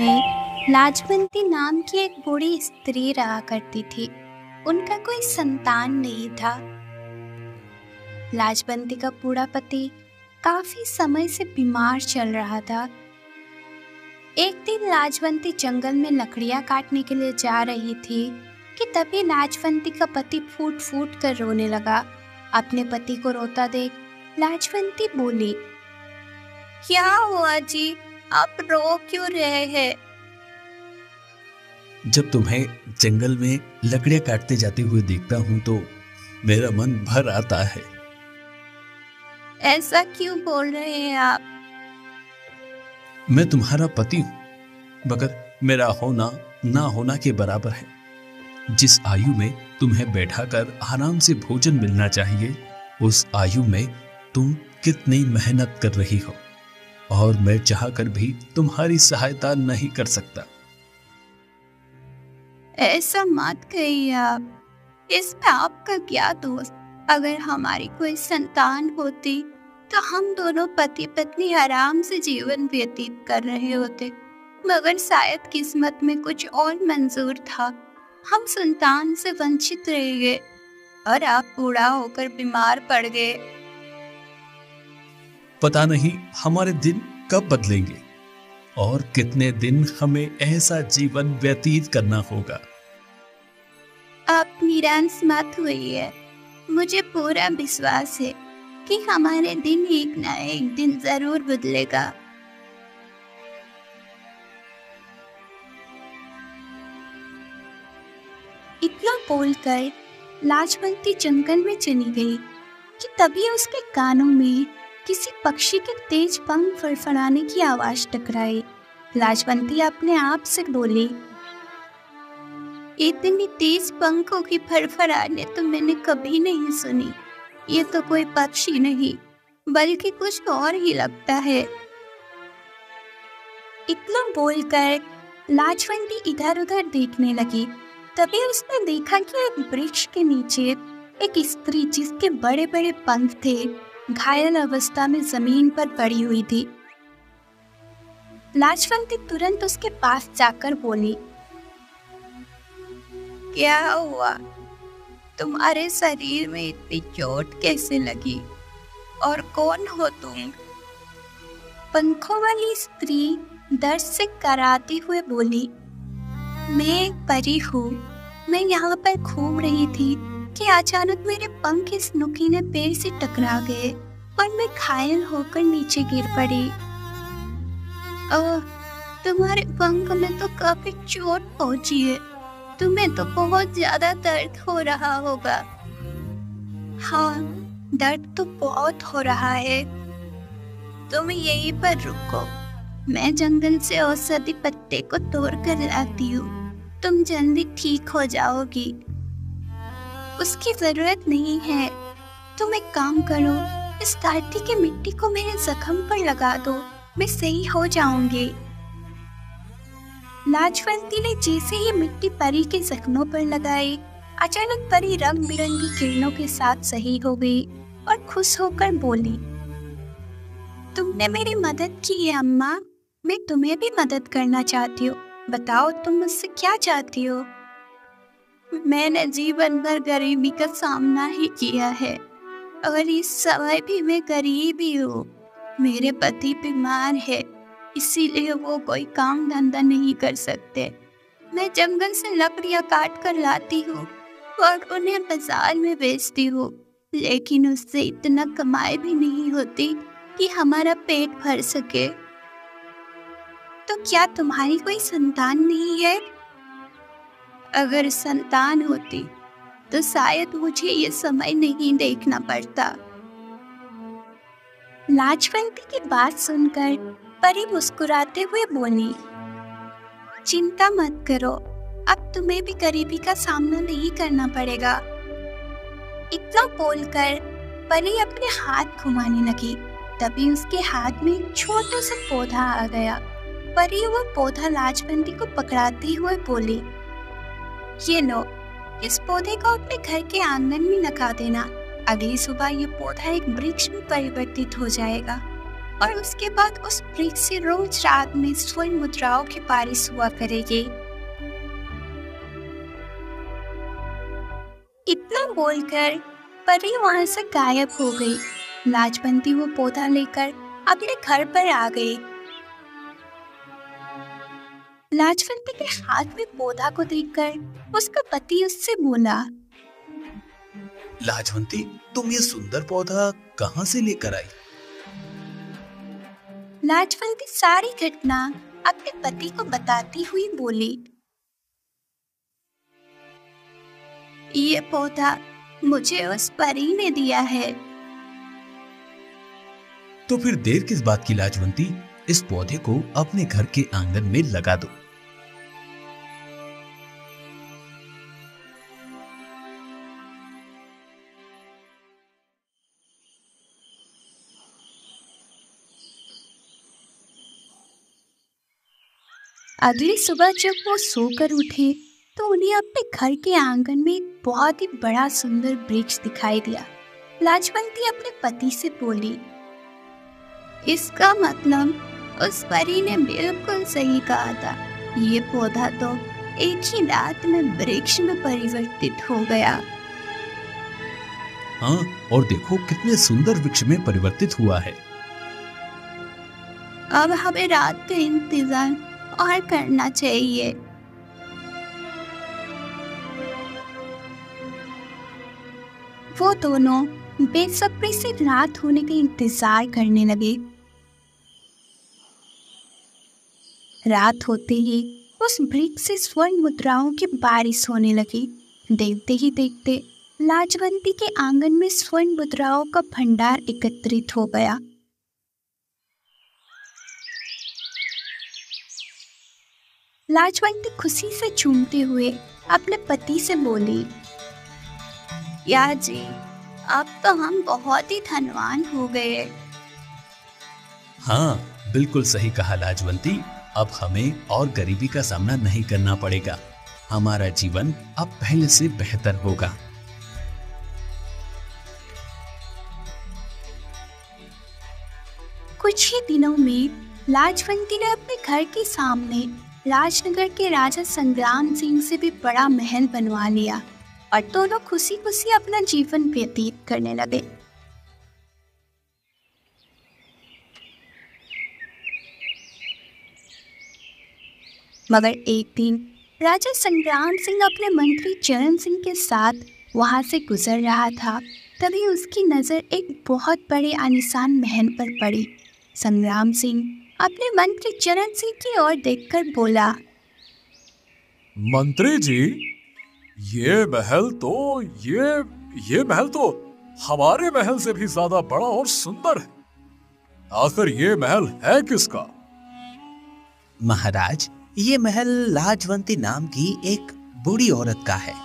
में लाजवंती नाम की एक बूढ़ी स्त्री रहा करती थी। उनका कोई संतान नहीं था। लाजवंती का बूढ़ा पति काफी समय से बीमार चल रहा था। एक दिन लाजवंती जंगल में लकड़ियां काटने के लिए जा रही थी कि तभी लाजवंती का पति फूट फूट कर रोने लगा। अपने पति को रोता देख लाजवंती बोली, क्या हुआ जी, आप रो क्यों रहे हैं? जब तुम्हें जंगल में लकड़ियां काटते जाते हुए देखता हूं तो मेरा मन भर आता है। ऐसा क्यों बोल रहे हैं आप? मैं तुम्हारा पति हूं, मगर मेरा होना ना होना के बराबर है। जिस आयु में तुम्हें बैठाकर आराम से भोजन मिलना चाहिए, उस आयु में तुम कितनी मेहनत कर रही हो, और मैं चाहकर भी तुम्हारी सहायता नहीं कर सकता। ऐसा मत कहिए आप। इसमें आपका क्या दोष? अगर हमारी कोई संतान होती तो हम दोनों पति पत्नी आराम से जीवन व्यतीत कर रहे होते, मगर शायद किस्मत में कुछ और मंजूर था। हम संतान से वंचित रह गए और आप बूढ़ा होकर बीमार पड़ गए। पता नहीं हमारे दिन कब बदलेंगे और कितने दिन हमें ऐसा जीवन व्यतीत करना होगा। आप निराश मत होइए। मुझे पूरा विश्वास है कि हमारे दिन एक ना एक दिन जरूर बदलेगा। इतना बोलकर लाजवंती जंगल में चली गई कि तभी उसके कानों में किसी पक्षी के तेज पंख फड़फड़ाने की आवाज टकराई। लाजवंती अपने आप से बोली, इतनी तेज पंखों की फड़फड़ाने तो मैंने कभी नहीं सुनी। ये तो कोई पक्षी नहीं बल्कि कुछ और ही लगता है। इतना बोलकर लाजवंती इधर उधर देखने लगी। तभी उसने देखा कि एक वृक्ष के नीचे एक स्त्री, जिसके बड़े बड़े पंख थे, घायल अवस्था में जमीन पर पड़ी हुई थी। लाजवंती तुरंत उसके पास जाकर बोली, क्या हुआ? तुम्हारे शरीर में इतनी चोट कैसे लगी और कौन हो तुम? पंखों वाली स्त्री दर्द से कराती हुए बोली, मैं एक परी हूँ। मैं यहाँ पर घूम रही थी कि अचानक मेरे पंख इस नुकीले पेड़ से टकरा गए और मैं घायल होकर नीचे गिर पड़ी। तुम्हारे पंख में तो काफी चोट पहुंची है। तुम्हें तो बहुत ज्यादा दर्द हो रहा होगा। हाँ, दर्द तो बहुत हो रहा है। तुम यहीं पर रुको, मैं जंगल से औषधि पत्ते को तोड़ कर लाती हूँ। तुम जल्दी ठीक हो जाओगी। उसकी जरूरत नहीं है। तुम एक काम करो, इस धरती की मिट्टी को मेरे जख्म पर लगा दो, मैं सही हो जाऊंगी। लाजवंती ने जैसे ही मिट्टी परी के जख्मों पर लगाई, अचानक परी रंग बिरंगी किरणों के साथ सही हो गई और खुश होकर बोली, तुमने मेरी मदद की है अम्मा। मैं तुम्हें भी मदद करना चाहती हूँ। बताओ तुम मुझसे क्या चाहती हो? मैंने जीवन भर गरीबी का सामना ही किया है और इस समय भी मैं गरीब ही हूँ। मेरे पति बीमार है, इसीलिए वो कोई काम धंधा नहीं कर सकते। मैं जंगल से लकड़ियाँ काट कर लाती हूँ और उन्हें बाजार में बेचती हूँ, लेकिन उससे इतना कमाई भी नहीं होती कि हमारा पेट भर सके। तो क्या तुम्हारी कोई संतान नहीं है? अगर संतान होती तो शायद मुझे ये समय नहीं देखना पड़ता। लाजवंती की बात सुनकर परी मुस्कुराते हुए बोली, चिंता मत करो, अब तुम्हें भी गरीबी का सामना नहीं करना पड़ेगा। इतना बोलकर परी अपने हाथ घुमाने लगी। तभी उसके हाथ में एक छोटा सा पौधा आ गया। परी वो पौधा लाजवंती को पकड़ाते हुए बोली, ये लो, इस पौधे को अपने घर के आंगन में लगा देना। अगली सुबह ये पौधा एक वृक्ष में परिवर्तित हो जाएगा और उसके बाद उस वृक्ष से रोज रात में स्वर्ण मुद्राओं की बारिश हुआ करेगी। इतना बोलकर परी वहां से गायब हो गई। लाजवंती वो पौधा लेकर अपने घर पर आ गई। लाजवंती के हाथ में पौधा को देखकर उसका पति उससे बोला, लाजवंती, तुम ये सुंदर पौधा कहाँ से लेकर आई? लाजवंती सारी घटना अपने पति को बताती हुई बोली, ये पौधा मुझे उस परी ने दिया है। तो फिर देर किस बात की लाजवंती, इस पौधे को अपने घर के आंगन में लगा दो। अगली सुबह जब वो सोकर उठे तो उन्हें अपने घर के आंगन में एक बहुत ही बड़ा सुंदर वृक्ष दिखाई दिया। लाजवंती अपने पति से बोली, इसका मतलब उस परी ने बिल्कुल सही कहा था। ये पौधा तो एक ही रात में वृक्ष में परिवर्तित हो गया। हाँ, और देखो कितने सुंदर वृक्ष में परिवर्तित हुआ है। अब हमें रात का इंतजार और करना चाहिए। वो दोनों बेसब्री से रात होने का इंतजार करने लगे। रात होते ही उस वृक्ष से स्वर्ण मुद्राओं की बारिश होने लगी। देखते ही देखते लाजवंती के आंगन में स्वर्ण मुद्राओं का भंडार एकत्रित हो गया। लाजवंती खुशी से झूमते हुए अपने पति से बोली, या जी, अब तो हम बहुत ही धनवान हो गए। हाँ, बिल्कुल सही कहा लाजवंती। अब हमें और गरीबी का सामना नहीं करना पड़ेगा। हमारा जीवन अब पहले से बेहतर होगा। कुछ ही दिनों में लाजवंती ने अपने घर के सामने राजनगर के राजा संग्राम सिंह से भी बड़ा महल बनवा लिया और दोनों खुशी खुशी अपना जीवन व्यतीत करने लगे। मगर एक दिन राजा संग्राम सिंह अपने मंत्री चरण सिंह के साथ वहां से गुजर रहा था। तभी उसकी नजर एक बहुत बड़े आलीशान महल पर पड़ी। संग्राम सिंह अपने मंत्री चरण सिंह की ओर देखकर बोला, मंत्री जी, ये महल तो हमारे महल से भी ज्यादा बड़ा और सुंदर है। आखिर ये महल है किसका? महाराज, ये महल लाजवंती नाम की एक बूढ़ी औरत का है।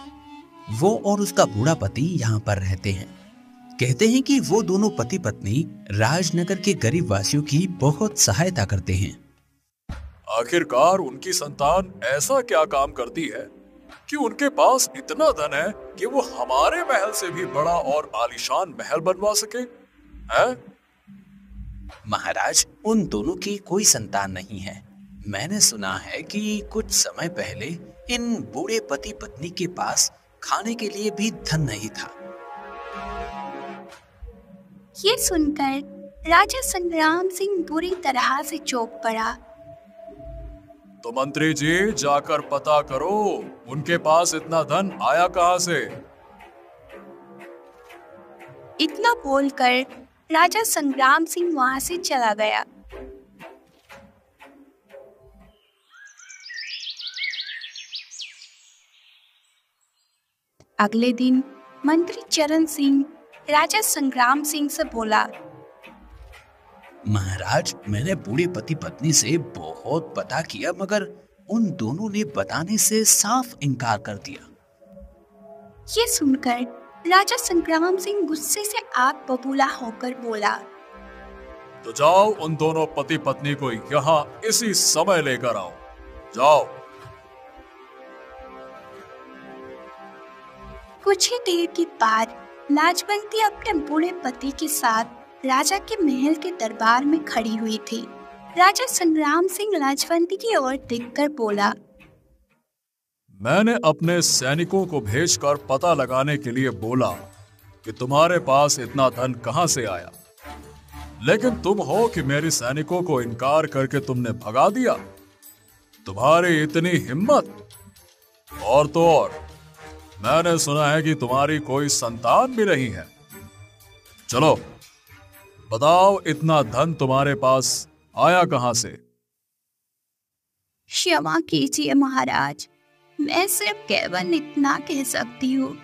वो और उसका बूढ़ा पति यहाँ पर रहते हैं। कहते हैं कि वो दोनों पति पत्नी राजनगर के गरीब वासियों की बहुत सहायता करते हैं। आखिरकार उनकी संतान ऐसा क्या काम करती है कि उनके पास इतना धन है कि वो हमारे महल से भी बड़ा और आलीशान महल बनवा सके? हैं? महाराज, उन दोनों की कोई संतान नहीं है। मैंने सुना है कि कुछ समय पहले इन बूढ़े पति पत्नी के पास खाने के लिए भी धन नहीं था। ये सुनकर राजा संग्राम सिंह बुरी तरह से चौंक पड़ा। तो मंत्री जी, जाकर पता करो उनके पास इतना धन आया कहां से। इतना बोलकर राजा संग्राम सिंह वहां से चला गया। अगले दिन मंत्री चरण सिंह राजा संग्राम सिंह से बोला, महाराज, मैंने बूढ़े पति पत्नी से बहुत पता किया, मगर उन दोनों ने बताने से साफ इनकार कर दिया। ये सुनकर राजा संग्राम सिंह गुस्से से आग बबूला होकर बोला, तो जाओ उन दोनों पति पत्नी को यहाँ इसी समय लेकर आओ। जाओ। कुछ ही देर के बाद लाजवंती अपने बूढ़े पति के साथ राजा के महल के दरबार में खड़ी हुई थी। राजा संग्राम सिंह लाजवंती की ओर देखकर बोला, मैंने अपने सैनिकों को भेजकर पता लगाने के लिए बोला कि तुम्हारे पास इतना धन कहां से आया, लेकिन तुम हो कि मेरे सैनिकों को इनकार करके तुमने भगा दिया। तुम्हारी इतनी हिम्मत! और तो और मैंने सुना है कि तुम्हारी कोई संतान भी नहीं है। चलो बताओ, इतना धन तुम्हारे पास आया कहां से? क्षमा कीजिए महाराज, मैं सिर्फ केवल इतना कह सकती हूँ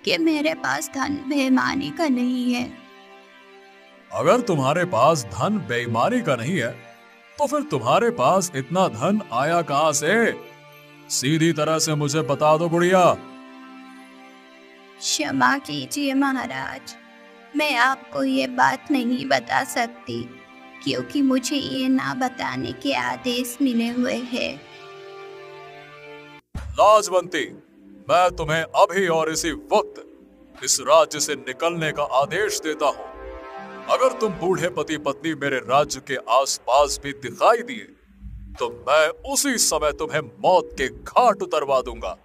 कि मेरे पास धन बेईमानी का नहीं है। अगर तुम्हारे पास धन बेईमानी का नहीं है तो फिर तुम्हारे पास इतना धन आया कहां से? सीधी तरह से मुझे बता दो बुढ़िया। क्षमा कीजिए महाराज, मैं आपको ये बात नहीं बता सकती क्योंकि मुझे ये ना बताने के आदेश मिले हुए हैं। लाजवंती, मैं तुम्हें अभी और इसी वक्त इस राज्य से निकलने का आदेश देता हूँ। अगर तुम बूढ़े पति पत्नी मेरे राज्य के आसपास भी दिखाई दिए तो मैं उसी समय तुम्हें मौत के घाट उतरवा दूंगा।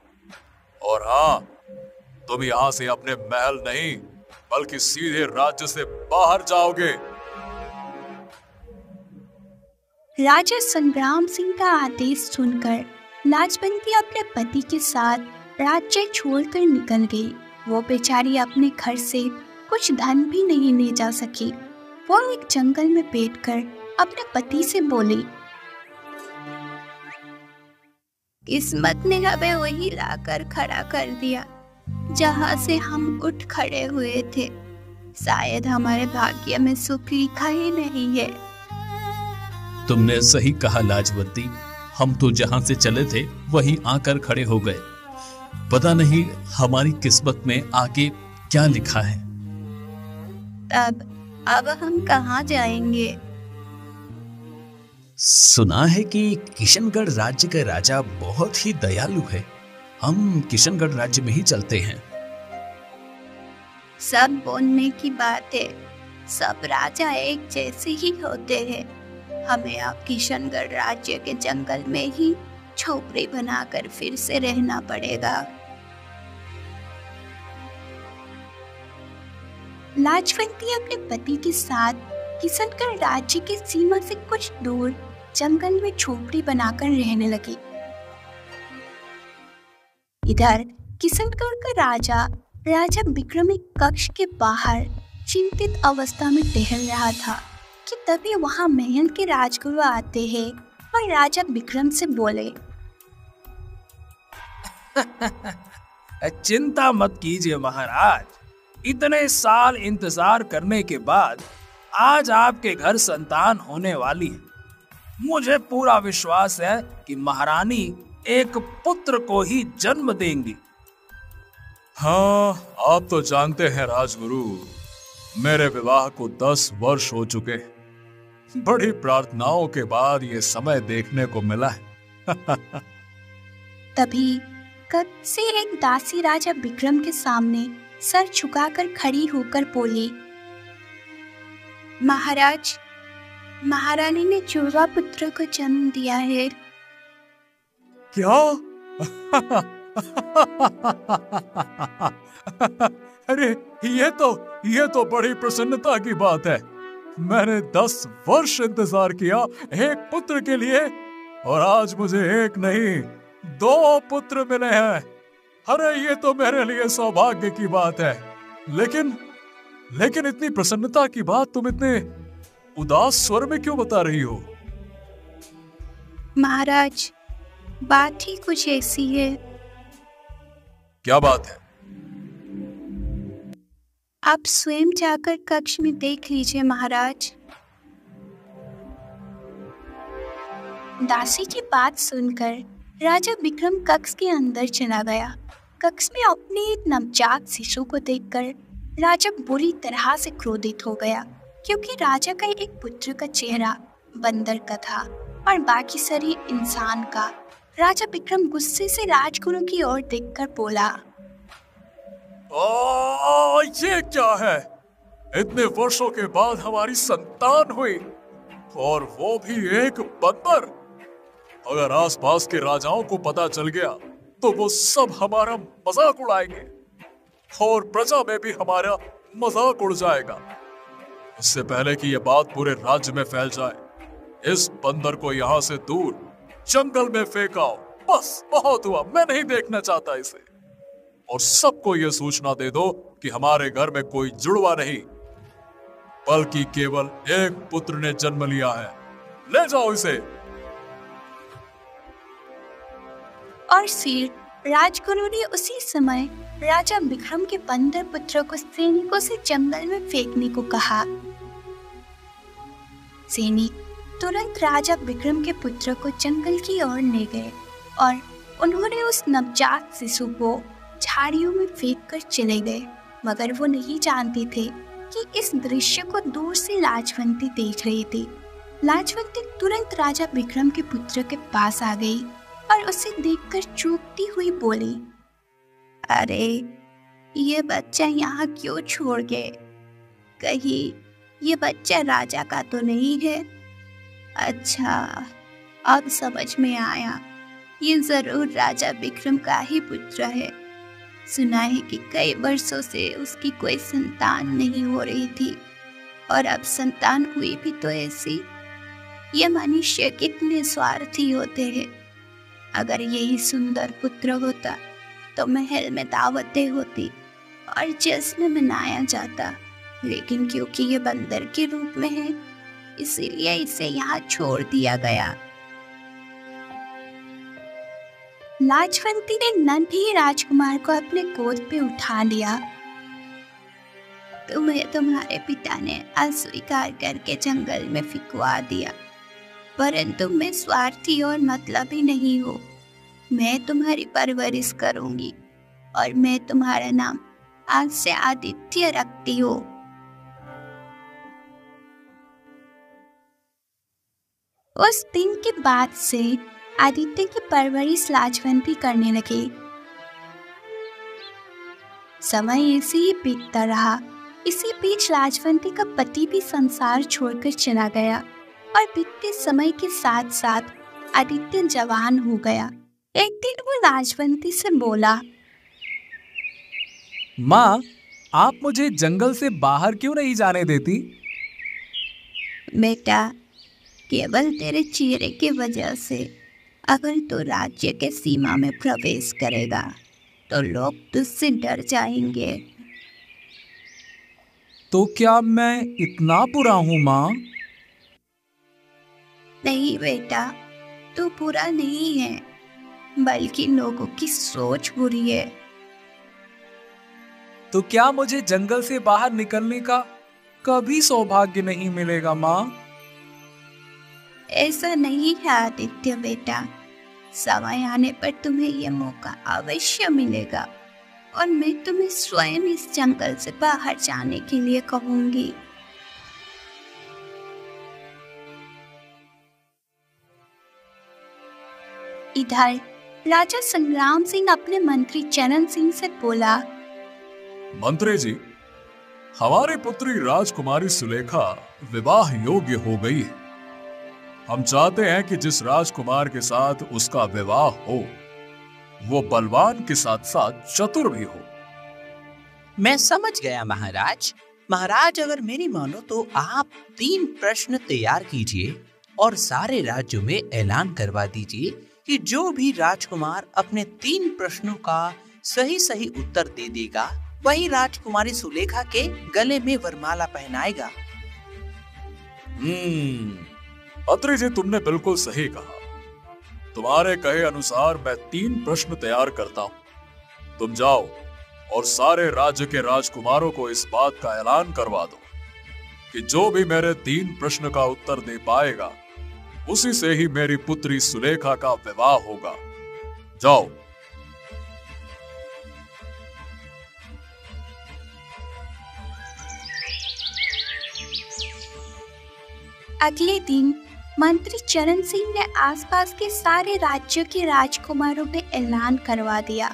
और हाँ, तुम यहाँ से अपने महल नहीं बल्कि सीधे राज्य से बाहर जाओगे। राजा संग्राम सिंह का आदेश सुनकर लाजवंती अपने पति के साथ राज्य छोड़कर निकल गई। वो बेचारी अपने घर से कुछ धन भी नहीं ले जा सकी। वो एक जंगल में बैठकर अपने पति से बोली, किस्मत ने हमें वही लाकर खड़ा कर दिया जहाँ से हम उठ खड़े हुए थे। शायद हमारे भाग्य में सुख लिखा ही नहीं है। तुमने सही कहा लाजवंती, हम तो जहां से चले थे वहीं आकर खड़े हो गए। पता नहीं हमारी किस्मत में आगे क्या लिखा है। अब हम कहाँ जाएंगे? सुना है कि किशनगढ़ राज्य का राजा बहुत ही दयालु है। हम किशनगढ़ राज्य में ही चलते हैं। सब बोलने की बात है, सब राजा एक जैसे ही होते हैं। हमें अब किशनगढ़ राज्य के जंगल में ही झोपड़ी बनाकर फिर से रहना पड़ेगा। लाजवंती अपने पति के साथ किशनगढ़ राज्य की सीमा से कुछ दूर जंगल में झोपड़ी बनाकर रहने लगी। इधर किशनगढ़ का राजा विक्रम एक कक्ष के बाहर चिंतित अवस्था में टहल रहा था कि तभी वहां महल के राजगुरु आते हैं और राजा विक्रम से बोले, चिंता मत कीजिए महाराज, इतने साल इंतजार करने के बाद आज आपके घर संतान होने वाली है। मुझे पूरा विश्वास है कि महारानी एक पुत्र को ही जन्म देंगी। हाँ, आप तो जानते हैं राजगुरु, मेरे विवाह को 10 वर्ष हो चुके हैं। बड़ी प्रार्थनाओं के बाद ये समय देखने को मिला है। तभी कक्ष से एक दासी राजा विक्रम के सामने सर झुकाकर खड़ी होकर बोली, महाराज, महारानी ने जुड़वा पुत्र को जन्म दिया है। क्या? अरे ये तो बड़ी प्रसन्नता की बात है। मैंने 10 वर्ष इंतजार किया एक पुत्र के लिए और आज मुझे एक नहीं 2 पुत्र मिले हैं। अरे ये तो मेरे लिए सौभाग्य की बात है। लेकिन इतनी प्रसन्नता की बात तुम इतने उदास स्वर में क्यों बता रही हो? महाराज, बात ही कुछ ऐसी है। क्या बात है? आप स्वयं जाकर कक्ष में देख लीजिए महाराज। दासी की बात सुनकर राजा विक्रम कक्ष के अंदर चला गया। कक्ष में अपने एक नवजात शिशु को देखकर राजा बुरी तरह से क्रोधित हो गया, क्योंकि राजा का एक पुत्र का चेहरा बंदर का था और बाकी शरीर इंसान का। राजा विक्रम गुस्से से राजगुरु की ओर देखकर बोला, ये क्या है? इतने वर्षों के बाद हमारी संतान हुई, और वो भी एक बंदर। अगर आसपास के राजाओं को पता चल गया तो वो सब हमारा मजाक उड़ाएंगे और प्रजा में भी हमारा मजाक उड़ जाएगा। इससे पहले कि ये बात पूरे राज्य में फैल जाए, इस बंदर को यहाँ से दूर जंगल में फेंकाओ। बस बहुत हुआ, मैं नहीं देखना चाहता इसे। और सबको ये सूचना दे दो कि हमारे घर में कोई जुड़वा नहीं, बल्कि केवल एक पुत्र ने जन्म लिया है। ले जाओ इसे। और फिर राजगुरु ने उसी समय राजा विक्रम के बंदर पुत्र को सैनिकों से जंगल में फेंकने को कहा। सैनिक तुरंत राजा विक्रम के पुत्र को जंगल की ओर ले गए और उन्होंने उस नवजात शिशु को झाड़ियों में फेंक कर चले गए। मगर वो नहीं जानते थे कि इस दृश्य को दूर से लाजवंती देख रही थी। लाजवंती तुरंत राजा विक्रम के पुत्र के पास आ गई और उसे देखकर चूकती हुई बोली, अरे ये बच्चा यहाँ क्यों छोड़ गए? कहीं ये बच्चा राजा का तो नहीं है? अच्छा, अब समझ में आया, ये जरूर राजा विक्रम का ही पुत्र है। सुना है कि कई वर्षों से उसकी कोई संतान नहीं हो रही थी, और अब संतान हुई भी तो ऐसी। ये मनुष्य कितने स्वार्थी होते हैं। अगर यही सुंदर पुत्र होता तो महल में दावतें होती और जश्न मनाया जाता, लेकिन क्योंकि ये बंदर के रूप में है, इसीलिए इसे यहाँ छोड़ दिया गया। लाजवंती ने नन्हे राजकुमार को अपने गोद पे उठा लिया। तुम्हें तुम्हारे पिता ने अस्वीकार करके जंगल में फिकवा दिया, परंतु मैं स्वार्थी और मतलबी नहीं हूँ। मैं तुम्हारी परवरिश करूंगी और मैं तुम्हारा नाम आज से आदित्य रखती हूँ। उस दिन के बाद से आदित्य की परवरिश लाजवंती करने लगी। समय ऐसे ही बीतता रहा। इसी बीच लाजवंती का पति भी संसार छोड़कर चला गया और बीतते समय के साथ साथ आदित्य जवान हो गया। एक दिन वो लाजवंती से बोला, माँ, आप मुझे जंगल से बाहर क्यों नहीं जाने देती? बेटा, केवल तेरे चेहरे की वजह से अगर तू राज्य के सीमा में प्रवेश करेगा तो लोग तुझसे डर जाएंगे। तो क्या मैं इतना बुरा हूँ माँ? नहीं बेटा, तू बुरा नहीं है, बल्कि लोगों की सोच बुरी है। तो क्या मुझे जंगल से बाहर निकलने का कभी सौभाग्य नहीं मिलेगा माँ? ऐसा नहीं है आदित्य बेटा, समय आने पर तुम्हें यह मौका अवश्य मिलेगा और मैं तुम्हें स्वयं इस जंगल से बाहर जाने के लिए कहूंगी। इधर राजा संग्राम सिंह अपने मंत्री चरण सिंह से बोला, मंत्री जी, हमारी पुत्री राजकुमारी सुलेखा विवाह योग्य हो गई है। हम चाहते हैं कि जिस राजकुमार के साथ उसका विवाह हो वो बलवान के साथ साथ चतुर भी हो। मैं समझ गया महाराज। महाराज, अगर मेरी मानो तो आप 3 प्रश्न तैयार कीजिए और सारे राज्यों में ऐलान करवा दीजिए कि जो भी राजकुमार अपने 3 प्रश्नों का सही सही उत्तर दे देगा वही राजकुमारी सुलेखा के गले में वरमाला पहनाएगा। अत्रि जी, तुमने बिल्कुल सही कहा। तुम्हारे कहे अनुसार मैं 3 प्रश्न तैयार करता हूँ। तुम जाओ और सारे राज्य के राजकुमारों को इस बात का ऐलान करवा दो कि जो भी मेरे 3 प्रश्न का उत्तर दे पाएगा उसी से ही मेरी पुत्री सुलेखा का विवाह होगा। जाओ। अगले दिन मंत्री चरण सिंह ने आसपास के सारे राज्यों के राजकुमारों में ऐलान करवा दिया।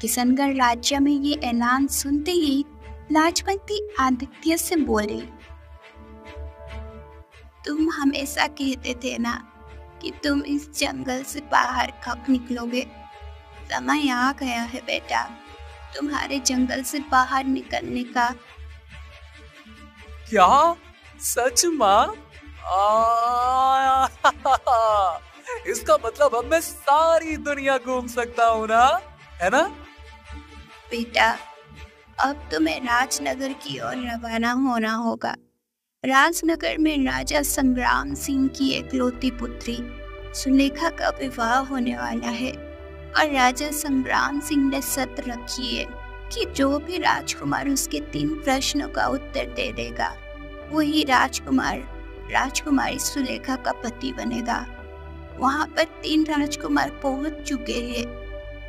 किशनगढ़ राज्य में ये ऐलान सुनते ही लाजवंती आदित्य से बोली, तुम हमेशा कहते थे ना कि तुम इस जंगल से बाहर कब निकलोगे। समय आ गया है बेटा, तुम्हारे जंगल से बाहर निकलने का। क्या सच माँ? इसका मतलब अब मैं सारी दुनिया घूम सकता हूँ ना, है ना? बेटा, अब तुम्हें राजनगर की ओर रवाना होना होगा। राजनगर में राजा संग्राम सिंह की एकलौती पुत्री सुलेखा का विवाह होने वाला है और राजा संग्राम सिंह ने शर्त रखी है कि जो भी राजकुमार उसके 3 प्रश्नों का उत्तर दे देगा वही राजकुमारी सुलेखा का पति बनेगा। वहाँ पर 3 राजकुमार पहुँच चुके हैं,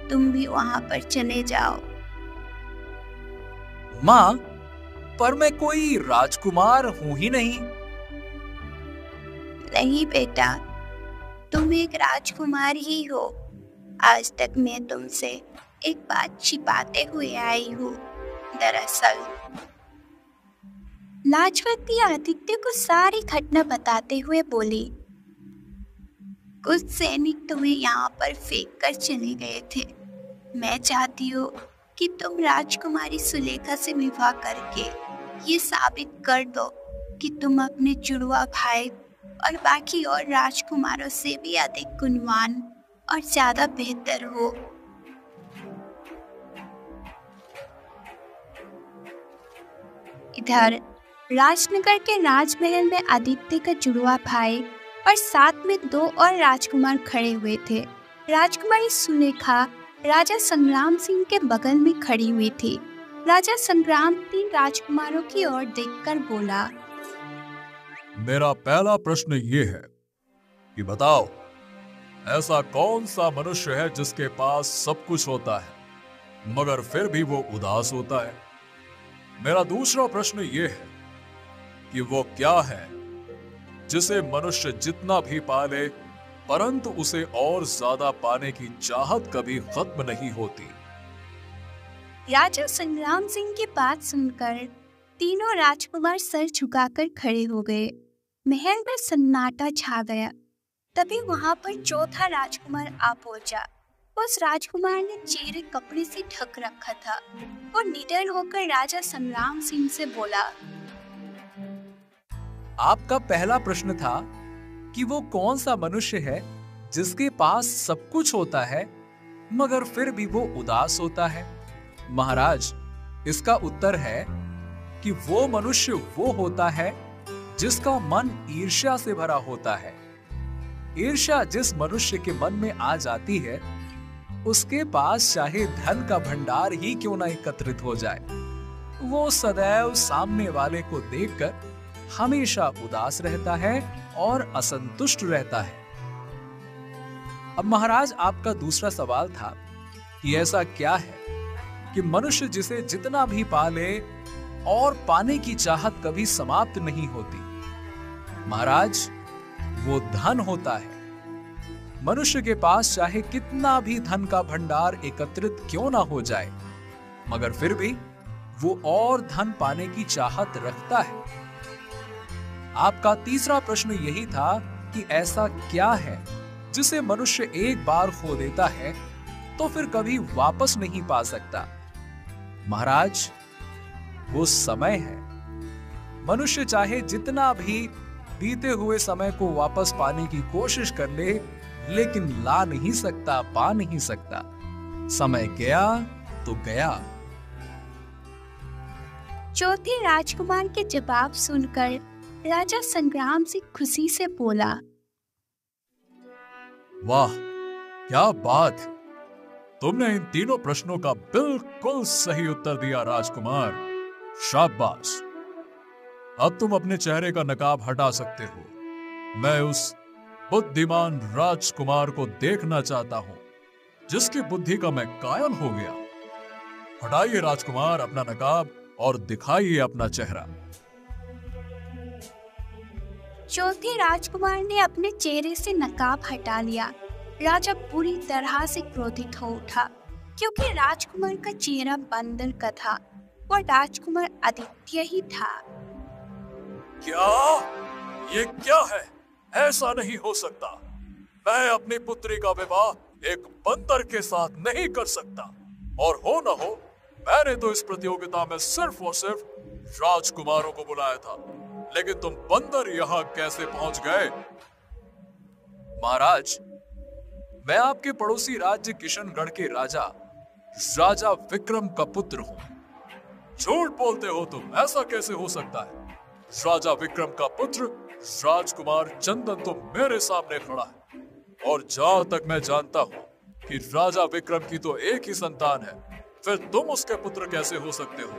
तुम भी वहाँ पर चले जाओ। माँ, पर मैं कोई राजकुमार हूँ ही नहीं। नहीं बेटा, तुम एक राजकुमार ही हो। आज तक मैं तुमसे एक बात छिपाते हुए आई हूँ। दरअसल लाजवंती आदित्य को सारी घटना बताते हुए बोली, कुछ सैनिक तुम्हें यहाँ पर फेंक कर चले गए थे। मैं चाहती हूँ कि तुम राजकुमारी सुलेखा से विवाह करके ये साबित कर दो कि तुम अपने जुड़वा भाई और बाकी और राजकुमारों से भी अधिक गुणवान और ज्यादा बेहतर हो। इधर राजनगर के राजमहल में आदित्य का जुड़वा भाई और साथ में 2 और राजकुमार खड़े हुए थे। राजकुमारी सुलेखा राजा संग्राम सिंह के बगल में खड़ी हुई थी। राजा संग्राम 3 राजकुमारों की ओर देखकर बोला, मेरा पहला प्रश्न ये है कि बताओ, ऐसा कौन सा मनुष्य है जिसके पास सब कुछ होता है मगर फिर भी वो उदास होता है? मेरा दूसरा प्रश्न ये है कि वो क्या है जिसे मनुष्य जितना भी पाले परंतु उसे और ज्यादा पाने की चाहत कभी खत्म नहीं होती? राजा संग्राम सिंह की बात सुनकर तीनों राजकुमार सर झुकाकर खड़े हो गए। महल में सन्नाटा छा गया। तभी वहां पर चौथा राजकुमार आ पहुंचा। उस राजकुमार ने चेहरे कपड़े से ढक रखा था और निडर होकर राजा संग्राम सिंह से बोला, आपका पहला प्रश्न था कि वो कौन सा मनुष्य है जिसके पास सब कुछ होता है मगर फिर भी वो उदास होता है। महाराज, इसका उत्तर है कि वो मनुष्य वो होता है जिसका मन ईर्ष्या से भरा होता है। ईर्ष्या जिस मनुष्य के मन में आ जाती है उसके पास चाहे धन का भंडार ही क्यों ना एकत्रित हो जाए, वो सदैव सामने वाले को देखकर हमेशा उदास रहता है और असंतुष्ट रहता है। अब महाराज, आपका दूसरा सवाल था कि ऐसा क्या है कि मनुष्य जिसे जितना भी पाले और पाने की चाहत कभी समाप्त नहीं होती। महाराज, वो धन होता है। मनुष्य के पास चाहे कितना भी धन का भंडार एकत्रित क्यों ना हो जाए मगर फिर भी वो और धन पाने की चाहत रखता है। आपका तीसरा प्रश्न यही था कि ऐसा क्या है जिसे मनुष्य एक बार खो देता है तो फिर कभी वापस नहीं पा सकता। महाराज, वो समय है। मनुष्य चाहे जितना भी बीते हुए समय को वापस पाने की कोशिश कर ले लेकिन ला नहीं सकता, पा नहीं सकता। समय गया तो गया। चौथे राजकुमार के जवाब सुनकर राजा संग्राम सिंह खुशी से बोला, वाह, क्या बात है! तुमने इन तीनों प्रश्नों का बिल्कुल सही उत्तर दिया राजकुमार। शाबाश! अब तुम अपने चेहरे का नकाब हटा सकते हो। मैं उस बुद्धिमान राजकुमार को देखना चाहता हूं जिसकी बुद्धि का मैं कायल हो गया। हटाइए राजकुमार अपना नकाब और दिखाइए अपना चेहरा। चौथे राजकुमार ने अपने चेहरे से नकाब हटा लिया। राजा पूरी तरह से क्रोधित हो उठा क्योंकि राजकुमार का चेहरा बंदर का था। वो राजकुमार आदित्य ही था। क्या? ये क्या है? ऐसा नहीं हो सकता। मैं अपनी पुत्री का विवाह एक बंदर के साथ नहीं कर सकता। और हो न हो, मैंने तो इस प्रतियोगिता में सिर्फ और सिर्फ राजकुमारों को बुलाया था, लेकिन तुम बंदर यहाँ कैसे पहुंच गए? महाराज, मैं आपके पड़ोसी राज्य किशनगढ़ के राजा विक्रम का पुत्र हूँ। झूठ बोलते हो तुम, ऐसा कैसे हो सकता है? राजा विक्रम का पुत्र राजकुमार चंदन तो मेरे सामने खड़ा है, और जहां तक मैं जानता हूँ कि राजा विक्रम की तो एक ही संतान है, फिर तुम उसके पुत्र कैसे हो सकते हो?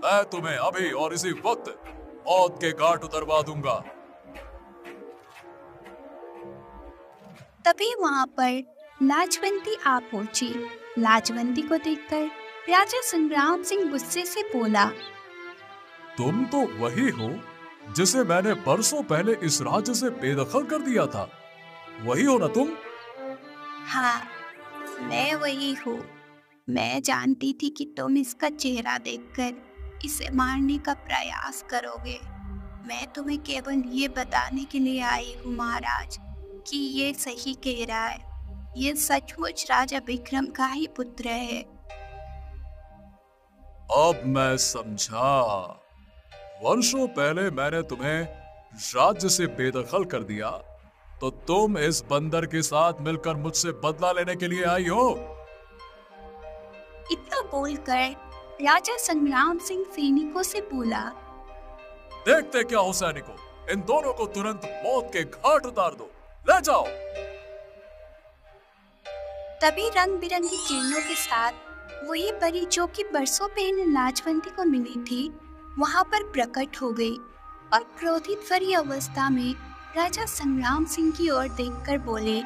मैं तुम्हें अभी और इसी वक्त मौत के घाट उतरवा दूंगा। तभी वहां पर लाजवंती आ पहुंची। लाजवंती को देखकर राजा संग्राम सिंह गुस्से से बोला, तुम तो वही हो जिसे मैंने बरसों पहले इस राज्य से बेदखल कर दिया था। वही हो ना तुम? हाँ, मैं वही हूँ। मैं जानती थी कि तुम इसका चेहरा देखकर इसे मारने का प्रयास करोगे। मैं तुम्हें केवल ये बताने के लिए आई हूँ महाराज कि ये सही कह रहा है। ये सचमुच राजा विक्रम का ही पुत्र है। अब मैं समझा। वर्षों पहले मैंने तुम्हें राज्य से बेदखल कर दिया, तो तुम इस बंदर के साथ मिलकर मुझसे बदला लेने के लिए आई हो। इतना बोलकर राजा संग्राम सिंह सैनिकों से बोला, देखते क्या हो सैनिकों, इन दोनों को तुरंत मौत के घाट उतार दो, ले जाओ। तभी रंग बिरंगी किरणों के साथ वही परी जो कि बरसों पहले लाजवंती को मिली थी वहां पर प्रकट हो गई और क्रोधित भरी अवस्था में राजा संग्राम सिंह की ओर देखकर बोले,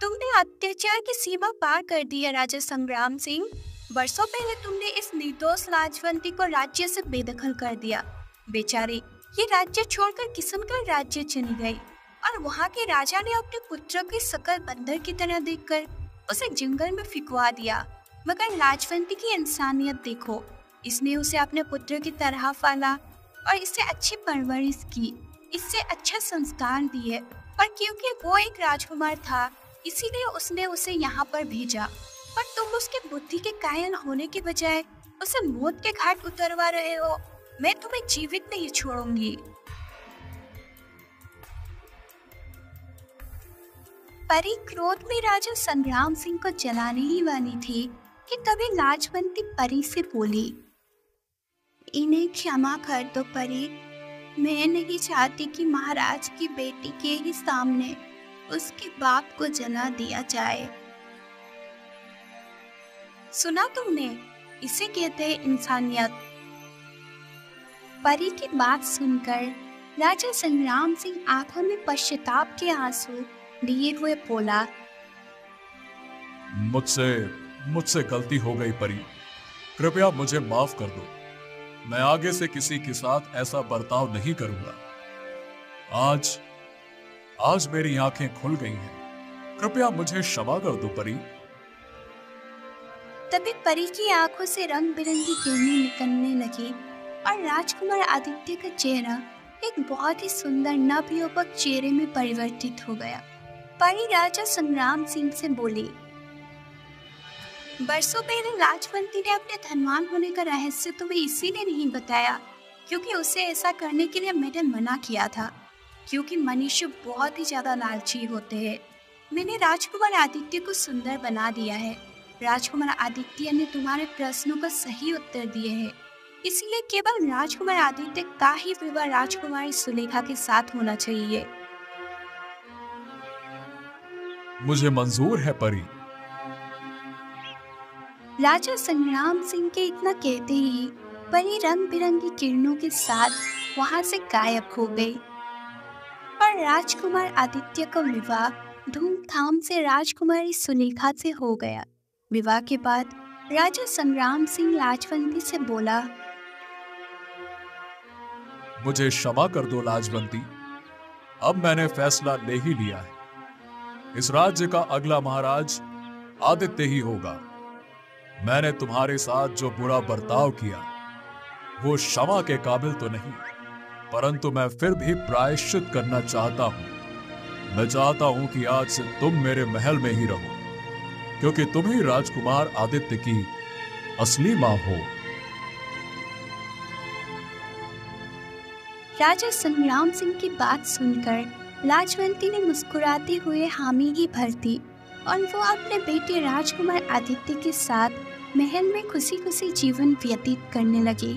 तुमने अत्याचार की सीमा पार कर दी है राजा संग्राम सिंह। बरसों पहले तुमने इस निर्दोष लाजवंती को राज्य से बेदखल कर दिया। बेचारी ये राज्य छोड़कर किशनगढ़ राज्य चली गई और वहाँ के राजा ने अपने पुत्र की शकल बंदर की तरह देखकर उसे जंगल में फिकवा दिया। मगर लाजवंती की इंसानियत देखो, इसने उसे अपने पुत्र की तरह पाला और इसे अच्छी परवरिश की, इससे अच्छा संस्कार दिए, और क्योंकि वो एक राजकुमार था इसीलिए उसने उसे यहाँ पर भेजा। पर तुम उसके बुद्धि के कायल होने के बजाय उसे मौत के घाट उतरवा रहे हो। मैं तुम्हें जीवित नहीं छोड़ूंगी। परी क्रोध में राजा संग्राम सिंह को जलाने ही वाली थी कि तभी लाजवंती परी से बोली, इन्हें क्षमा कर दो परी। मैं नहीं चाहती कि महाराज की बेटी के ही सामने उसके बाप को जला दिया जाए। सुना तुमने, इसे कहते हैं इंसानियत। परी की बात सुनकर राजा संग्राम सिंह आंखों में पश्चाताप के आंसू लिए हुए बोला, मुझसे गलती हो गई परी, कृपया मुझे माफ कर दो। मैं आगे से किसी के साथ ऐसा बर्ताव नहीं करूंगा। आज मेरी आंखें खुल गई हैं। कृपया मुझे क्षमा कर दो परी। तभी परी की आंखों से रंग बिरंगी किरणें निकलने लगी और राजकुमार आदित्य का चेहरा एक बहुत ही सुंदर नवयुवक चेहरे में परिवर्तित हो गया। परी राजा संग्राम सिंह से बोली, बरसों पहले लाजवंती ने अपने धनवान होने का रहस्य तुम्हें इसीलिए नहीं बताया क्योंकि उसे ऐसा करने के लिए मैंने मना किया था, क्योंकि मनुष्य बहुत ही ज्यादा लालची होते हैं। मैंने राजकुमार आदित्य को सुंदर बना दिया है। राजकुमार आदित्य ने तुम्हारे प्रश्नों का सही उत्तर दिए हैं, इसलिए केवल राजकुमार आदित्य का ही विवाह राजकुमारी सुलेखा के साथ होना चाहिए। मुझे मंजूर है परी। राजा संग्राम सिंह के इतना कहते ही परी रंग बिरंगी किरणों के साथ वहां से गायब हो गई और राजकुमार आदित्य का विवाह धूमधाम से राजकुमारी सुलेखा से हो गया। विवाह के बाद राजा संग्राम सिंह लाजवंती से बोला, मुझे क्षमा कर दो लाजवंती, अब मैंने फैसला ले ही लिया है। इस राज्य का अगला महाराज आदित्य ही होगा। मैंने तुम्हारे साथ जो बुरा बर्ताव किया वो क्षमा के काबिल तो नहीं, परंतु मैं फिर भी प्रायश्चित करना चाहता हूं। मैं चाहता हूं कि आज से तुम मेरे महल में ही रहो, क्योंकि तुम ही राजकुमार आदित्य की असली मां हो। राजा संग्राम सिंह की बात सुनकर लाजवंती ने मुस्कुराते हुए हामी ही भर दी और वो अपने बेटे राजकुमार आदित्य के साथ महल में खुशी खुशी जीवन व्यतीत करने लगी।